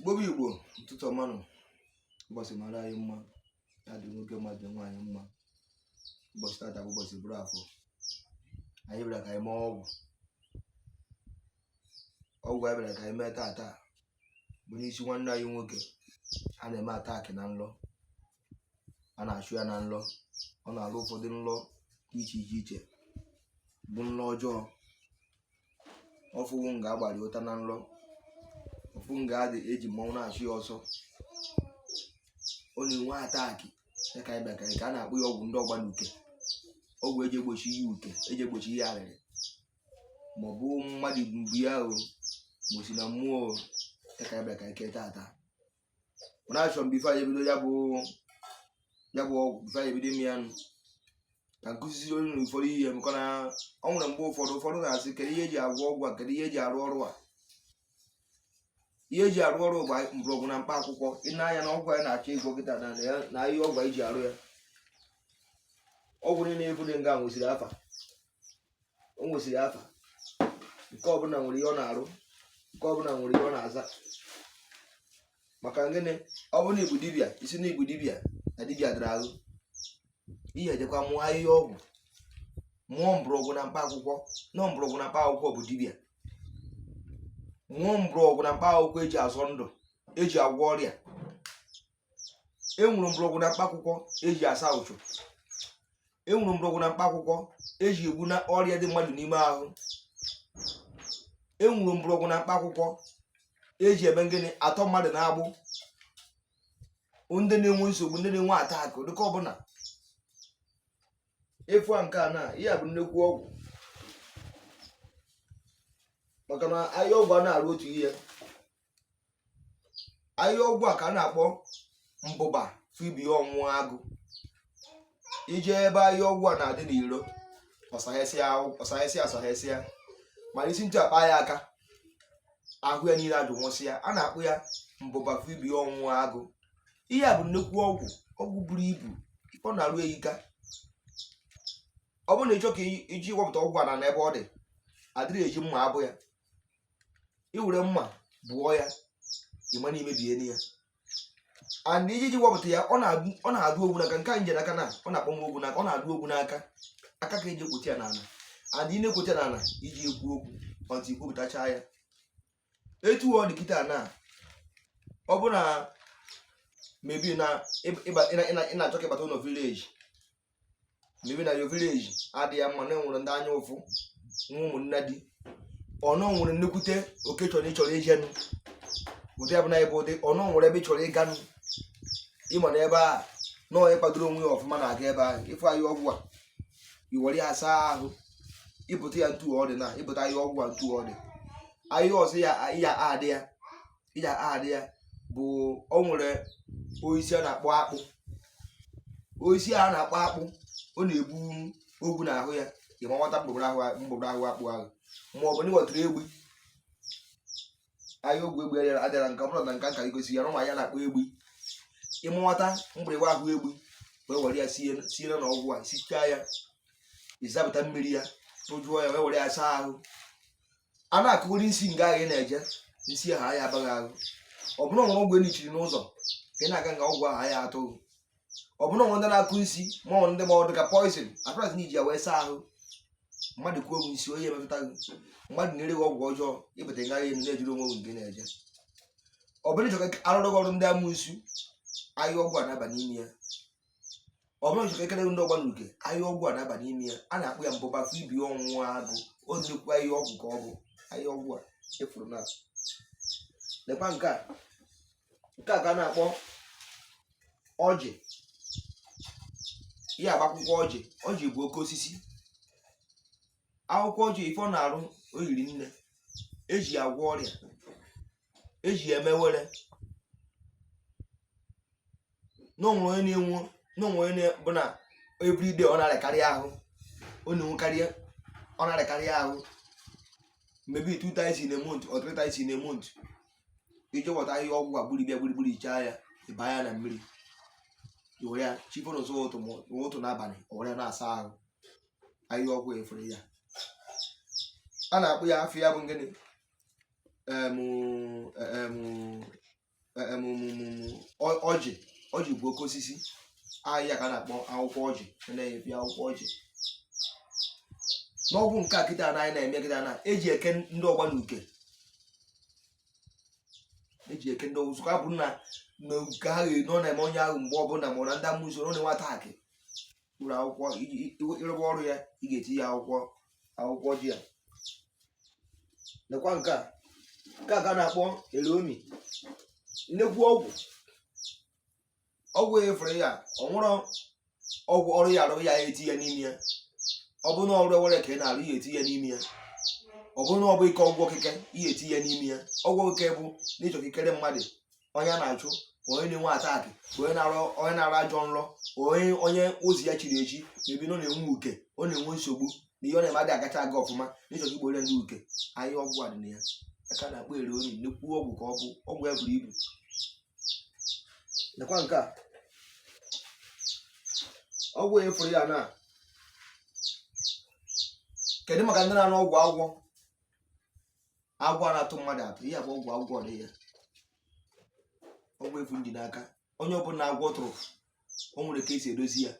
Igbo Igbo ụtụtụ ọma nụ. Ụbọchị mara anyị mma, ya dị nwoke mmadụ nwaanyị mma. Ụbọchị tata bụ ụbọchị bụrụ afọ. Anyị bịara ka anyị mee ọgwụ anyị bịara ka anyị mee tata bụ n'isi nwanne anyị nwoke a na-eme ataki na nlọ, a na-achụ ya na nlọ, ọ na-alụ ụfọdụ nlọ dị iche iche bụ nlọ ọjọọ. Ọfụwụ nga agbara ụta na nlọ, ofu nga adị eji mmanwụ na-achụ ya ọsọ, ọ na-enwe ataki ka anyị bịara ka a na-akpụ ya ọgwụ ndị ọgbanuke, ọgwụ eji egbochi ihe uke, eji egbochi ihe arịrị maọbụ mmadụ mgbu ya o mosi na mmụọ ka anyị bịara ka anyị kee tata. Mana achọrọ m bifo anyị ebido ya bụ ọgwụ, bifo anyị ebido ime ya nụ ka nkụzizi onye na ụfọdụ ihe maka na ọ nwere mgbe ụfọdụ na-asị kedu ihe eji agwọ ọgwụ a, kedu ihe eji arụ ọrụ a. Ihe eji arụ ọrụ bụ mgbọrọgwụ na mkpa akwụkwọ. Ị na-anya na ọgwụ anyị na-achọ ịgwọ kịta na ihe ọgwụ anyị ji arụ ya, ọgwụ niile ebude nga nwesịrị afa, o nwesịrị afa, nke ọbụla nwere ihe ọ na-arụ, nke ọbụla nwere ihe ọ na-aza. Maka gịnị? Ọ bụ na igbu dibịa, isi na igbu dibịa na dibịa dịrị ahụ, ihe ejekwa mụọ ahịhịa ọgwụ, mụọ mgbọrọgwụ na mkpa akwụkwọ. Na mgbọrọgwụ na mkpa akwụkwọ bụ dibịa, mụọ mgbọrọgwụ na mkpa akwụkwọ eji azọ ndụ, eji agwọ ọrịa. Enwere mgbọrọgwụ na mkpa akwụkwọ eji asa ụchụ, enwere mgbọrọgwụ na mkpa akwụkwọ eji egbu na ọrịa dị mmadụ n'ime ahụ, enwere mgbọrọgwụ na mkpa akwụkwọ eji eme ngịnị atọ mmadụ na-agbụ, ndị na-enwe nsogbu, ndị na-enwe ataki dịka ọbụla. Efu a nke a na ihe a bụ nnekwu ọgwụ, maka na ahịa ọgwụ a na-arụ otu ihe. Ahịa ọgwụ a ka a na-akpọ mbụba fibia ọnwụọ agụ. Ije ebe ahịa ọgwụ a na-adị n'iro, ọsaghesịa mana isi ntụ akpa ya aka, ahụ ya niile ajụ nwụsịa, a na-akpụ ya mbụba fibia ọnwụọ agụ. Ihe a bụ nnekwu ọgwụ buru ibu, ọ na-arụ eyika. Ọ bụrụ na ịchọ ka iji wepụta ọgwụ a na ebe ọ dị, adịrị eji mma abụ ya. I were mma bụọ ya, ịma na imebie ya. And iji wepụta ya, ọ na-adụ ogwu n'aka. Nke a nje n'aka na ọ na-akpọ m ogwu n'aka, ọ na-adụ ogwu n'aka, aka ka eji ekwute ya n'ala. And ị na-ekwute ya n'ala iji ekwu okwu ọtụ ikwupụtacha ya. Etu ọ dị kịta na ọ bụ na mebi na ị na-achọ ka ịbata ụlọ vileji, mebi na yo vileji adịghị mma, na enwere ndị anya ụfụ, nwa ụmụnne dị, ọnọ nwere nnekwute oke chọrọ ijenụ, ụdị ya bụ na ebe ụdị ọnọ nwere ebe ị chọrọ ịganụ, ịma na ebe a nọọ ịkpadoro onwe ya ọfụma na-aga ebe ahụ. Ịfụ ahịa ọgwụ a, iwere ya asa ahụ, ịpụta ya ntu ọ dị na ịpụta ahịa ọgwụ a ntu ọ dị. Ahịa ọzọ ya adị ya bụ o nwere osisi a na-akpọ akpụ. Osisi a na-akpọ akpụ, ọ na-ebu ogwu n'ahụ ya, ịma nwata mgbọrọ ahụ akpụ ahụ, ma ọ bụ na ịghọtara egbe. Ahịa ọgwụ egbe adịra nke ọbụla na nka igosi ya na ya na-akpọ egbe. Ịma nwata mgbịrịgba ahụ egbe wee were ya siere na ọgwụ a, sichaa ya, ịzapụta mmiri ya, tụjụọ ya, wee were ya saa ahụ. A na-akụgori nsị nga ahụ ị na-eje, nsị ahụ anya abaghị ahụ. Ọ bụrụ nwere ọgwụ enichiri n'ụzọ ị na-aga nga ọgwụ ahụ anya atụghị. Ọ bụrụ nwere ndị na-akụ nsị ma ọ ndị ma ọ dị ka poison, apụrast na iji ya wee saa ahụ, mmadụ kwuo ogwu nsị onye emepụta gị, mmadụ na-ere gị ọgwụ ọjọọ, ịpụta ngaghị elu na-ejiri onwe nke na-eje. Ọ bụrụ ịchọka arụrụ gị ọrụ ndị amụsụ, ahịa ọgwụ a na-aba n'ime ya. Ọ bụrụ ịchọka ekele ndị ọgbanuke, ahịa ọgwụ a na-aba n'ime ya. A na-akpụ ya mbụba fibia ọnwụọ agụ. O nnekwu ahịa ọgwụ ka ọ bụ. Ahịa ọgwụ a efuru na lekwa nke a ka a na-akpọ ọjị. Ihe agba akwụkwọ ọjị bụ oke osisi. Akwụkwọ ọjị ife ọ na-arụ o yiri nne, eji ya agwọ ọrịa, eji ya eme were. N'onwe onye bụ na everyday ọ na-arịakarị ahụ, ọ na-arịakarị ahụ, maybe 2 times in a month or 3 times in a month. Ije wọta ahịa ọgwụ a gburugburu ichaa ya, ịba ya na mmiri, iwere ya chifo n'ụtụ n'abalị, o were ya na-asa ahụ. Ahịa ọgwụ efere ya. A na-akpụ ya afọ ya bụ ngịnị ọjị bụ oke osisi ahịa ka a na-akpọ akwụkwọ ọjị, na-ebi akwụkwọ ọjị. N'ọgwụ nke a kịta na anyị na-eme kịta na eji eke ndị ọgba na uke, eji eke ndị ọzụka bụ na nke ha nọ na-eme onye ahụ mgbe ọbụla ma na ndị amụso ọ na-enwe ataki ụlọ akwụkwọ ịrụba ọrụ ya, ị ga-eti ya akwụkwọ ji ya. Lekwa nke a ka a na-akpọ elomi, nnekwu ọgwụ efere ya, ọ nwụrụ ọgwụ ọrụ ya arụ ya eti ya n'ime ya. Ọ bụrụ na ọrụ ewere ka ị na-arụ ihe eti ya n'ime ya. Ọ bụrụ na ọ bụ ike ọgwụ okike ihe eti ya n'ime ya. Ọgwụ okike bụ n'ịchọ ikere mmadụ, onye na-achụ, onye na-enwe ataki, onye na-arụ ajọ nrọ, onye ozi ya chiri echi, mebi na ọ na-enwe uke, ọ na-enwe nsogbu na ihe ọ na-emadị agacha aga ọfụma n'ịchọ igbore ndị uke. Anyị ọgwụ a dị na ya aka na-akpọ elomi, nnekwu ọgwụ ka ọ bụ ọgwụ ya buru ibu. Nekwa nke a ọgwụ efere ya na kedu maka ndị na-anụ ọgwụ agwọ na-atụ mmadụ atụ. Ihe bụ ọgwụ agwọ dị ya, ọgwụ efu ndị n'aka. Onye ọbụla agwọ tụrụ o nwere ka esi edozi ya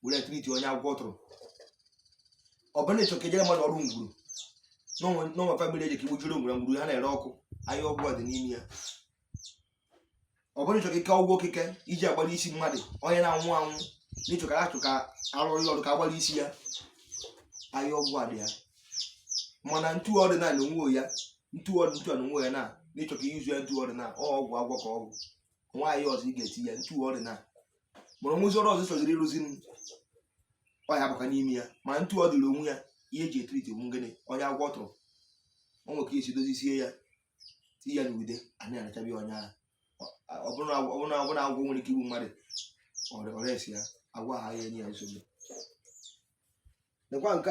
were triti onye agwọ tụrụ. Ọ bụrụ na ịchọ ka ejere mmadụ ọrụ ngwuru n'onwe famili eji ka igbujuru ngwuru ha na-ere ọkụ, ahịa ọgwụ dị n'ime ya. Ọ bụrụ ịchọ ka ike ọgwụ okike iji agbara isi mmadụ onye na-anwụ anwụ, n'ịchọ ka achụ ka arụrụ ya ọrụ ka agbara isi ya, ahịa ọgwụ a dị ya. Mana ntu ọdịnala onwe ya, ntu a onwe ya na n'ịchọ ka izu ya ntu ọdịnala, ọgwụ agwọ ka ọ bụ nwaanyị ọzọ ị ga-eti ya ntu ọdịnala. Mụrụ nwụzi ọrụ ọzọ chọziri ịrụzi ọya bụka n'ime ya, mana ntu ọ dịrị onwe ya ihe eji etriti bụ ngịnị onye agwọ tụrụ. O nwere ka esi dozisie ya, tinye ya n'ude anyị anachabi onye ahụ. Ọ bụrụ na agwọ nwere ike igbu mmadụ, ọresi ya agwọ ha ya enye ya nsogbu. Nekwa nke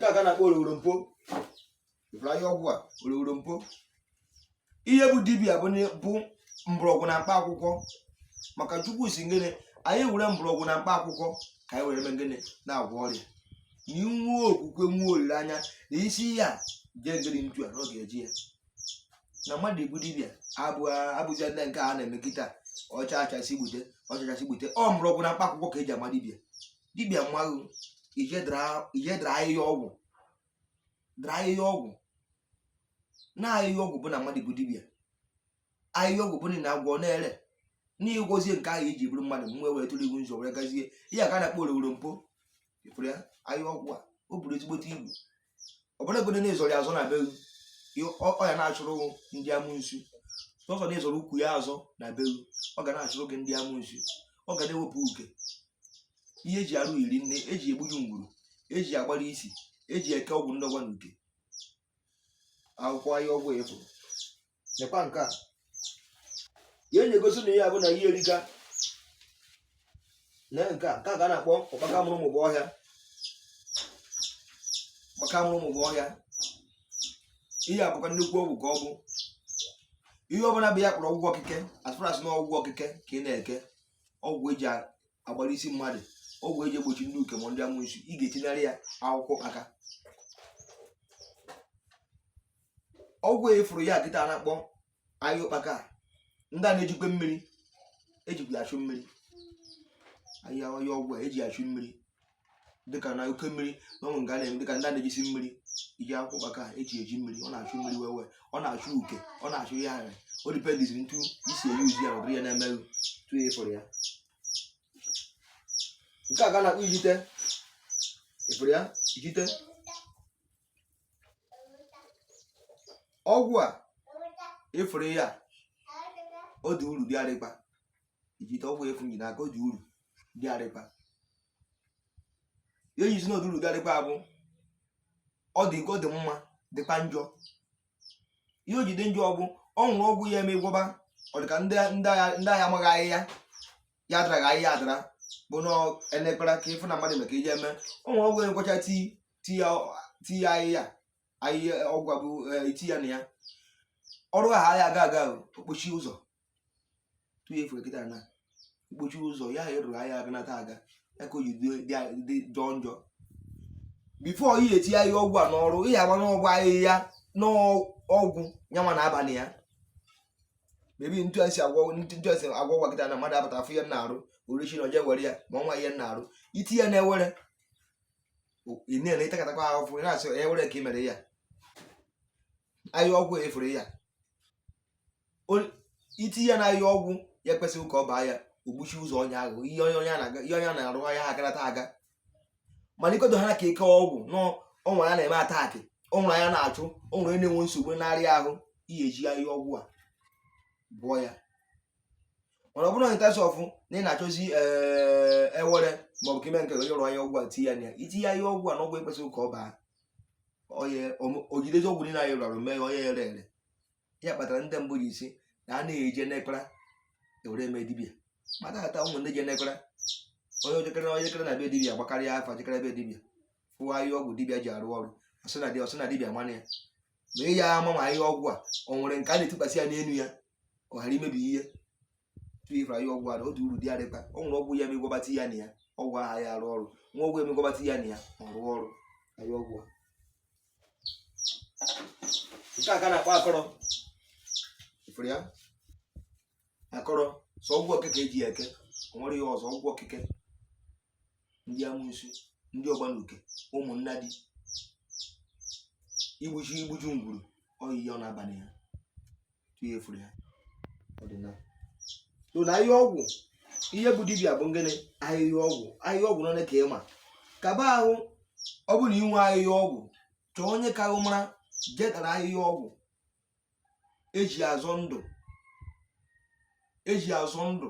a ka na-akpọ orogorompo. Ifuru ahịa ọgwụ a orogorompo. Ihe bụ dibịa bụ mgbọrọgwụ na mkpa akwụkwọ, maka Chukwu si ngịnị anyị were mgbọrọgwụ na mkpa akwụkwọ ka anyị were mee ngịnị na-agwọ ọrịa. Na inwe okwukwe, nwe olileanya na isi ya jee ngịnị ntu a n'oge eji ya. Na mmadụ ibu dibịa abụzi ndị nke a na-eme kịta ọchachasị gbute. Ọ mgbọrọgwụ na mkpa akwụkwọ ka eji ama dibịa. Dibịa mmaghụ ije dara ahịhịa ọgwụ, na ahịhịa ọgwụ bụ na mmadụ bụ dibịa. Ahịhịa ọgwụ bụ na agwọ na-ere n'ịgwozie nke ahụ iji bụrụ mmadụ mwe were tụrụ ibu nzọ were gazie. Ihe aka na-akpọ orogorompo. Ifuru ya ahịhịa ọgwụ a o buru ezigbote ibu. Ọ bụrụ ego na-ezọrọ ya azọ na be ọ ya na-achụrụ ndị amụnsu. Sọsọ na-ezọrọ ukwu ya azọ na be ọ ga na-achụrụ gị ndị amụnsu. Ọ ga na-ewepụ uke. Ihe eji arụ iri nne, eji egbuju ngwuru, eji agbara isi, eji eke ọgwụ ndị ọgwa na uke. Akwụkwọ ahịa ọgwụ efu. Nekwa nke a ihe na-egosi na ya bụ na ihe erika. Na nke a ka na-akpọ ọkpaka mụrụ ụmụ ọhịa. Ọkpaka mụrụ ụmụ ọhịa. Ihe abụkwa nnukwu ọgwụ ka ọ bụ. Ihe ọbụla bụ ya kpọrọ ọgwụ okike, asụrasị na ọgwụ okike ka ị na-eke. Ọgwụ eji agbara isi mmadụ, ọgwụ eji egbochi ndị uke ma ndị amụnsu, ị ga-etinyere ya akwụkwọ aka. Ọgwụ efuru ya kịta na-akpọ ahịa ụkpaka. Ndị a na-ejikwa mmiri, ejikwa achụ mmiri. Ahịa ọgwụ a eji achụ mmiri dịka na oke mmiri na ọnwụ nga na-eme dịka ndị a na-ejisi mmiri. Iji akwụkwọ ụkpaka eji mmiri, ọ na-achụ mmiri wee ọ na-achụ uke, ọ na-achụ ya ahịa. O dipendizi ntu isi eyi uzi ya ọdịrị ya na-emeghị tụ ya efuru ya. Nke a ga na-akpọ ijite. Ifuru ya ijite. Ọgwụ a efuru ya ọ dị uru dị arịkpa. Ijite ọgwụ efu nji n'aka, ọ dị uru dị arịkpa. Ihe yizi na ọ dị uru dị arịkpa bụ ọ dị mma dịkwa njọ. Ihe o ji dị njọ bụ ọ nwụrụ ọgwụ ya eme gwọba ọ dị ka ndị agha amaghị ahịhịa ya dara ahịhịa adara bụ na elekpara ka ịfụ na mmadụ maka iji eme. Ọ nwere ọgwụ ekwecha ti ya ahịhịa ọgwụ bụ iti ya na ya. Ọrụ ahụ ahịa aga okpochi ụzọ tụ ya efere kịta na okpochi ụzọ ya rụrụ ahịa aganata aga ya ka o ji dị jọọ njọ. Bifo ihe eti ahịhịa ọgwụ a n'ọrụ, ihe agba n'ọgwụ ahịhịa n'ọgwụ nyanwa na abalị ya. mebi ntu asi agwọ gwakịta na mmadụ apụta afọ ihe na-arụ orichi na oje were ya ma ọnwa ihe na-arụ iti ya na-ewere ị na-ele ịtakatakwa ahụfụ ị na-asị ewere ka ị mere ya ahịa ọgwụ efere ya iti ya na ahịa ọgwụ ya kwesịrị ka ọ baa ya ogbuchi ụzọ onye ahụ ihe onye na-arụ ahịa ha akarata aga mana ikodo ha ka ike ọgwụ n'ọnwa ya na-eme ataki ọnwụrụ anya na-achụ ọnwụrụ na-enwe nsogbu narịa ahụ ihe eji ahịa ọgwụ a bụọ ya mana ọ bụrụ na ntasị ọfụ na ị na-achọzi ewere maọbụ ka ime nke onye rụọ ahịa ọgwụ a tinye ya na ya itinye ahịa ọgwụ a n'ọgwụ ekwesịrị ka ọ baa ojidezi ọgwụ niile anyị rụrụ mee onye ere ere ya kpatara ndị mbụ ji isi na a na-eje n'ekpara ewere eme dibịa mata ata ụmụ ndị je n'ekpara onye ojekere na be dibịa gbakarịa afa jekere ebe dibịa fụwa ahịa ọgwụ dibịa ji arụ ọrụ ọsị na dibịa mana ya ma ị ya ama ma ahịa ọgwụ a o nwere nke a na-etụkwasị ya n'elu ya ọ ghara imebi ihe tụ ifere ahịa ọgwụ a otu uru dị adịkwa o nwere ọgwụ ya emegwabata ya na ya ọgwụ aha ya arụ ọrụ nwa ọgwụ emegwabata ya na ya ọ rụọ ọrụ ahịa ọgwụ a nke a ka na-akpọ akọrọ ifere ya akọrọ sọ ọgwụ okeke eji eke o nwere ihe ọzọ ọgwụ okeke ndị amụsụ ndị ọgbanuke ụmụnna dị igbuju ngwuru oyiyi ọ na-abalị ya tụye efuru ya ọdịnala so na ahịa ọgwụ ihe bụ dibịa bụ ngịnị ahịa ọgwụ nọ ka ịma kaba ahụ ọ bụrụ inwe ahịa ọgwụ chọọ onye ka ahụ mara jetara ahịhịa ọgwụ eji azọ ndụ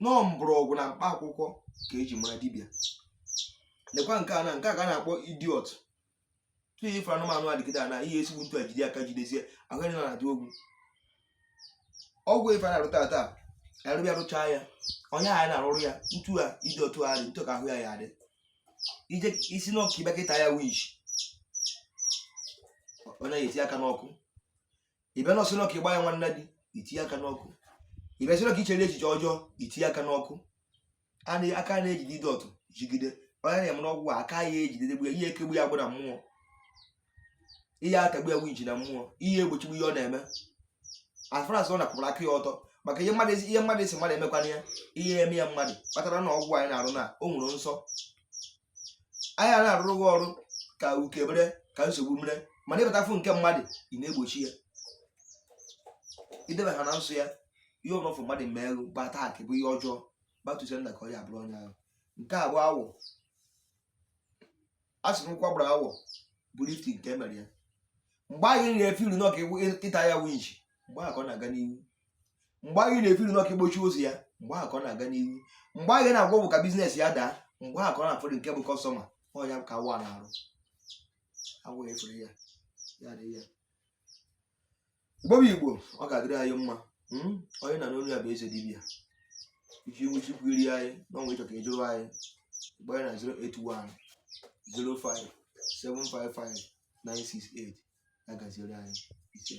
nọọ mgbọrọgwụ na mkpa akwụkwọ ka eji mara dibịa lekwa nke a ka a na-akpọ idiot tụọ ife anụmanụ adịgide na ihe esigbu ntu ejide aka jidezie ahụ na-adị ọgwụ ife na-arụta taa arụbịa rụchaa ya onye ahụ na-arụrụ ya ntu a ide otu a dị ntu ka ahụ ya adị ije isi n'ọka ịbịakịta ya wish onye eti aka n'ọkụ ịbịa nọsị n'ọka ịgba ya nwanne dị itinye aka n'ọkụ ịbịa sị n'ọka ichere echiche ọjọọ itinye aka n'ọkụ aka na-ejide ide ọtụ jigide onye na-eme n'ọgwụ aka ya ejidedegbu ya ihe ekegbu ya gbụ na mmụọ ihe akagbu ya winchi na mmụọ ihe egbochigbu ihe ọ na-eme afrans ọ na-akpụrụ aka ya ọtọ maka ihe mmadụ esi mmadụ emekwana ya ihe eme ya mmadụ kpatara na ọgwụ anyị na-arụ na o nwere nsọ anyị na-arụrụ gị ọrụ ka ukebere ka nsogbu mere mana ịbatafụ nke mmadụ ị na-egbochi ya idebe ha na nsọ ya ihe ọnọfụ mmadụ merụ gbata akị bụ ihe ọjọọ gbatụsie nna ka ọ ya abụrụ onye ahụ nke a bụ awọ a sị nkwa gbara awọ bụ lifti nke emere ya mgbe anyị na-efiri n'ọka ịta ya winchi mgbe ahụ ka ọ na-aga n'ihu mgbe anyị na-efiri n'ọka igbochi ụzọ ya mgbe ahụ ka ọ na-aga n'ihu mgbe anyị na-agwa ọgwụ ka biznes ya daa mgbe ahụ ka ọ na-afọdụ nke bụ kọstọma ọ ya ka awọ na-arụ awọ efere ya dị ya Igbo ọ ga-adịrị anyị mma onye na n'olu ya bụ eze dibịa iji iwu chukwu iri anyị n'ọnwa ịchọ ka ejụrụ anyị mgbe anyị na 081 05 755 968 ya gaziere anyị ise